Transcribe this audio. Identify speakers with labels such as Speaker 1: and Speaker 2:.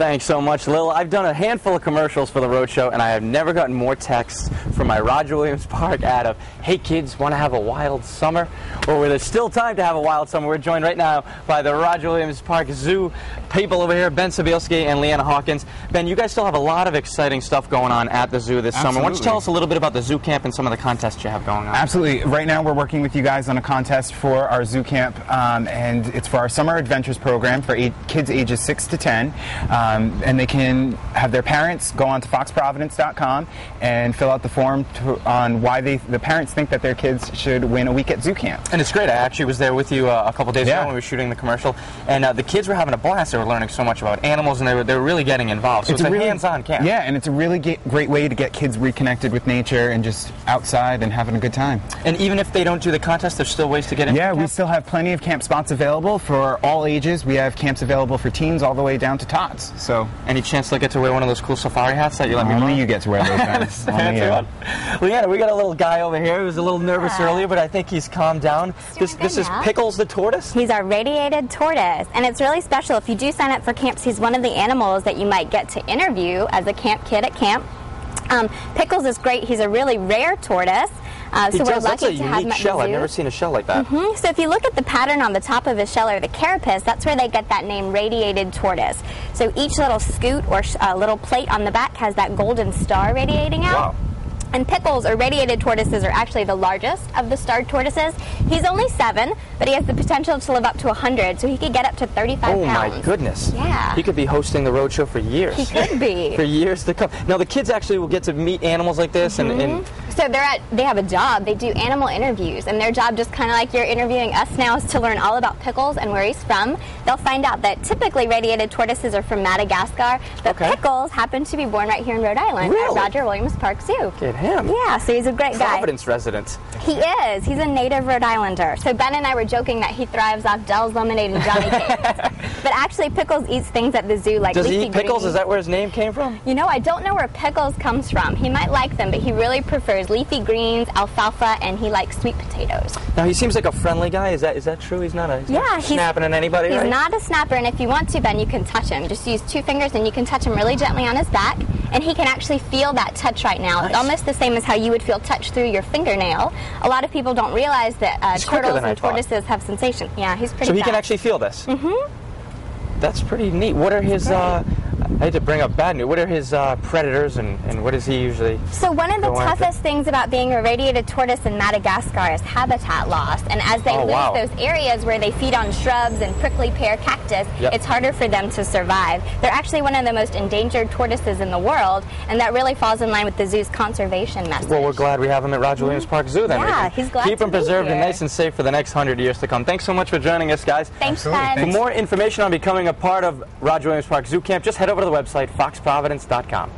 Speaker 1: Thanks so much, Lil. I've done a handful of commercials for the Roadshow, and I have never gotten more texts from my Roger Williams Park ad of, hey kids, want to have a wild summer? Or where there's still time to have a wild summer. We're joined right now by the Roger Williams Park Zoo people over here, Ben Sobielski and Leanna Hawkins. Ben, you guys still have a lot of exciting stuff going on at the zoo this summer. Why don't you tell us a little bit about the zoo camp and some of the contests you have going on?
Speaker 2: Absolutely. Right now we're working with you guys on a contest for our zoo camp, and it's for our Summer Adventures program for kids ages 6 to 10. And they can have their parents go on to foxprovidence.com and fill out the form on why the parents think that their kids should win a week at zoo camp.
Speaker 1: And it's great. I actually was there with you a couple days ago when we were shooting the commercial, and the kids were having a blast. They were learning so much about animals, and they were really getting involved. So it's a really hands-on camp.
Speaker 2: Yeah, and it's a really great way to get kids reconnected with nature and just outside and having a good time.
Speaker 1: And even if they don't do the contest, there's still ways to get in?
Speaker 2: Yeah, we still have plenty of camp spots available for all ages. We have camps available for teens all the way down to tots. So,
Speaker 1: any chance they'll get to wear one of those cool safari hats that you let me borrow?
Speaker 2: Only you get to wear those hats.
Speaker 1: Leanna, we got a little guy over here who was a little nervous earlier, but I think he's calmed down. This is Pickles the tortoise?
Speaker 3: He's our radiated tortoise, and it's really special. If you do sign up for camps, he's one of the animals that you might get to interview as a camp kid at camp. Pickles is great. He's a really rare tortoise. So we're lucky to have him at the zoo.
Speaker 1: I've never seen a shell like that.
Speaker 3: So if you look at the pattern on the top of his shell, or the carapace, that's where they get that name, radiated tortoise. So each little scoot or little plate on the back has that golden star radiating out.
Speaker 1: Wow.
Speaker 3: And Pickles, or radiated tortoises, are actually the largest of the starred tortoises. He's only 7, but he has the potential to live up to 100, so he could get up to 35 pounds.
Speaker 1: Oh my goodness.
Speaker 3: Yeah.
Speaker 1: He could be hosting the Roadshow for years.
Speaker 3: He could be.
Speaker 1: For years to come. Now the kids actually will get to meet animals like this and
Speaker 3: So they have a job. They do animal interviews, and their job, just kind of like you're interviewing us now, is to learn all about Pickles and where he's from. They'll find out that typically radiated tortoises are from Madagascar, but Pickles happened to be born right here in Rhode Island at Roger Williams Park Zoo.
Speaker 1: Get him.
Speaker 3: Yeah, so he's a great guy.
Speaker 1: Providence resident.
Speaker 3: He is. He's a native Rhode Islander. So Ben and I were joking that he thrives off Dell's lemonade and Johnny cakes. But actually, Pickles eats things at the zoo like
Speaker 1: leafy
Speaker 3: leafy
Speaker 1: greens. Does he eat pickles?
Speaker 3: Greens.
Speaker 1: Is that where his name came from?
Speaker 3: You know, I don't know where Pickles comes from. He might like them, but he really prefers leafy greens, alfalfa, and he likes sweet potatoes.
Speaker 1: Now, he seems like a friendly guy. Is that true? He's not snapping at anybody,
Speaker 3: He's
Speaker 1: right?
Speaker 3: not a snapper, and if you want to, Ben, you can touch him. Just use 2 fingers, and you can touch him really gently on his back, and he can actually feel that touch right now. Nice. It's almost the same as how you would feel touch through your fingernail. A lot of people don't realize that turtles and tortoises have sensation. Yeah, he's pretty
Speaker 1: So he
Speaker 3: fast.
Speaker 1: can actually feel this? That's pretty neat. What are his, I hate to bring up bad news, what are his predators and what does he usually
Speaker 3: So one of the toughest things about being a radiated tortoise in Madagascar is habitat loss. And as they lose those areas where they feed on shrubs and prickly pear cactus, it's harder for them to survive. They're actually one of the most endangered tortoises in the world, and that really falls in line with the zoo's conservation message.
Speaker 1: Well, we're glad we have him at Roger Williams Park Zoo then.
Speaker 3: Yeah, he's glad
Speaker 1: Keep
Speaker 3: to
Speaker 1: him
Speaker 3: be
Speaker 1: preserved
Speaker 3: here.
Speaker 1: and nice and safe for the next 100 years to come. Thanks so much for joining us, guys.
Speaker 3: Thanks, Ben.
Speaker 1: For more information on becoming a part of Roger Williams Park Zoo Camp, just head over to the website, foxprovidence.com.